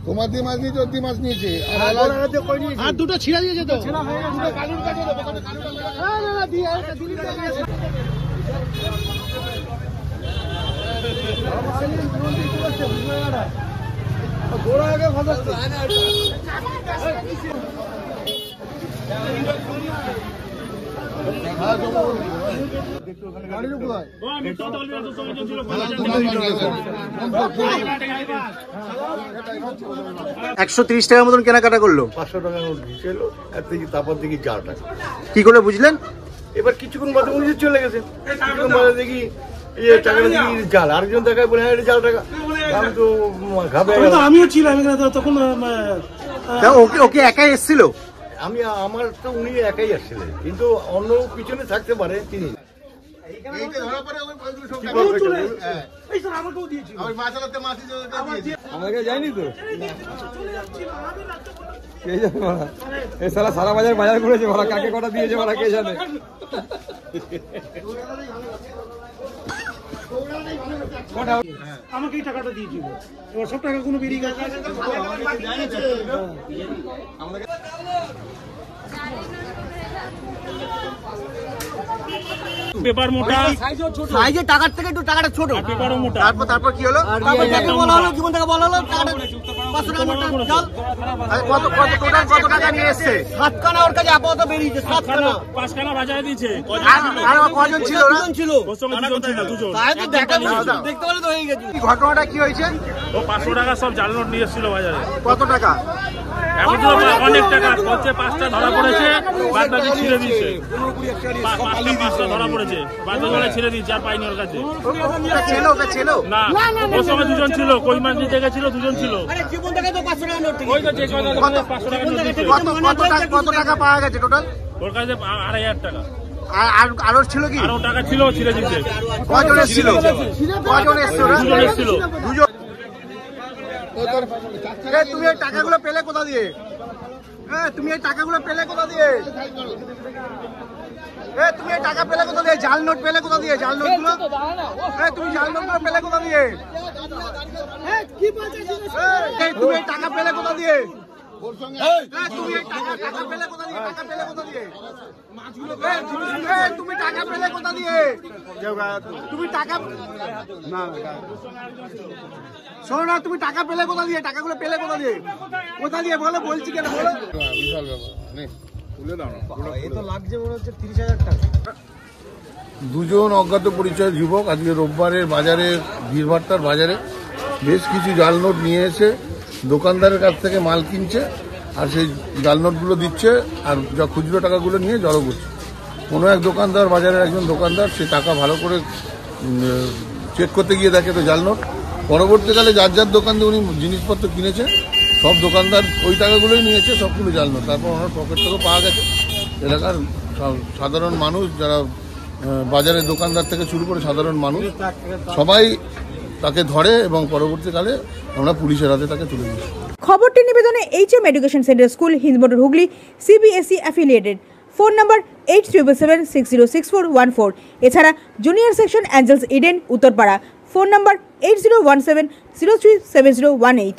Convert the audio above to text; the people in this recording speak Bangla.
তোমাদের মাছ নিয়েছে, অতি মাছ নিয়েছে, আর দুটো ছিঁড়া দিয়েছে তো। গোড়া আগে ফাঁসাচ্ছে। টাকার মতন কেনাকাটা করলো। 500 টাকা নোট ছিল, তারপর দেখি 4 টাকা। কি করে বুঝলেন? এবার কিছুক্ষণ বাদে উনি চলে গেছে, কিছুক্ষণ বাদে দেখি টাকাটা দেখি জাল, আরেকজন দেখায় বলে হ্যাঁ এটা জাল টাকা। আমি তো আমিও ছিলাম তখন। ওকে একাই এসেছিল? আমার তো উনি একাই আসছিলেন, কিন্তু অন্য পিছনে থাকতে পারে তিনি। আমাকে যায়নি তো, সারা বাজার করেছে, ভাড়া কাকে কটা দিয়েছে ভাড়া কে জানে। আমাকে এই টাকাটা দিয়েছিল, এবার সব টাকা কোনো বেরিয়ে গেছে। পেপার মোটা, সাইজে টাকার থেকে একটু টাকাটা ছোট, পেপারও মোটা। তারপর কি হলো? তারপর যাকে বলা হলো, জীবন থেকে বলা হলো কত টাকা নিয়ে এসছে? 7 খানা ওর কাছে আপাতত বেরিয়েছে, 7 খানা। 5 খানা বাজারে দিয়েছে। আর কজন ছিল? দুজন ছিল। ওর সঙ্গে দুজন ছিল, দুজন। তাই তো দেখতে পেলে তো হয়ে গেছে। ঘটনাটা কি হয়েছে? ও 500 টাকা সব জাল নোট নিয়ে এসেছিল বাজারে। কত টাকা? এখন তো অনেক টাকা হচ্ছে, 5টা ধরা পড়েছে, বাদ বাকি ছিঁড়ে দিয়েছে। 5টা ধরা পড়েছে, বাদ বাকি ছিঁড়ে দিয়েছে, আর পাইনি ওর কাছে। না, ওর সঙ্গে দুজন ছিল, কই মাছ নিতে গেছিল, দুজন ছিল। কত টাকা পাওয়া গেছে টোটাল? ওর কাছে 2500 টাকা। আরো ছিল কি? আরো টাকা ছিল, ছিঁড়ে দিয়েছে। কজন এসেছিল? কজন এসেছিল? দুজন এসেছিল। দুজন। তুমি এই টাকাগুলো পেলে কোথা দিয়ে? তুমি এই টাকাগুলো পেলে কোথা দিয়ে? তুমি এই টাকা পেলে কোথা দিয়ে? জাল নোট পেলে কোথা দিয়ে? জাল নোটগুলো তুমি জাল নোটগুলো পেলে কোথা দিয়ে? তুমি এই টাকা পেলে কোথা দিয়ে? তুমি এই টাকা পেলে কোথা দিয়ে? টাকা পেলে কোথা দিয়ে? তুমি টাকা পেলে কোথা দিয়ে? তুমি টাকা শোনো না, তুমি টাকা পেলে কোথা দিয়ে? টাকাগুলো পেলে কোথা দিয়ে? কোথা দিয়ে বলো, বলছি কেন বলো। দুজন অজ্ঞাত পরিচয় যুবক আজকে রোববারের বাজারে, ভিড়ভাট্টার বাজারে বেশ কিছু জাল নোট নিয়ে এসে দোকানদারের কাছ থেকে মাল কিনছে, আর সেই জাল নোটগুলো দিচ্ছে, আর যা খুচরো টাকাগুলো নিয়ে জড়ো করছে। কোনো এক দোকানদার, বাজারের একজন দোকানদার, সে টাকা ভালো করে চেক করতে গিয়ে দেখে তো জাল নোট। পরবর্তীকালে যার যার দোকান দিয়ে উনি জিনিসপত্র কিনেছে, সব দোকানদার ওই টাকাগুলোই নিয়েছে, সবগুলো জাল নোট। তারপর ওনার পকেট থেকেও পাওয়া গেছে। এলাকার সাধারণ মানুষ, যারা বাজারের দোকানদার থেকে শুরু করে সাধারণ মানুষ, সবাই তাকে ধরে এবং পরবর্তীকালে আমরা পুলিশের হাতে তাকে তুলে দিই। খবরটি নিবেদনে HM education centre school, Hindmotor, Hooghly, CBSE affiliated. Phone number 8777606414। এছাড়া junior section Angels Eden, Uttarpara. Phone number 8017037018।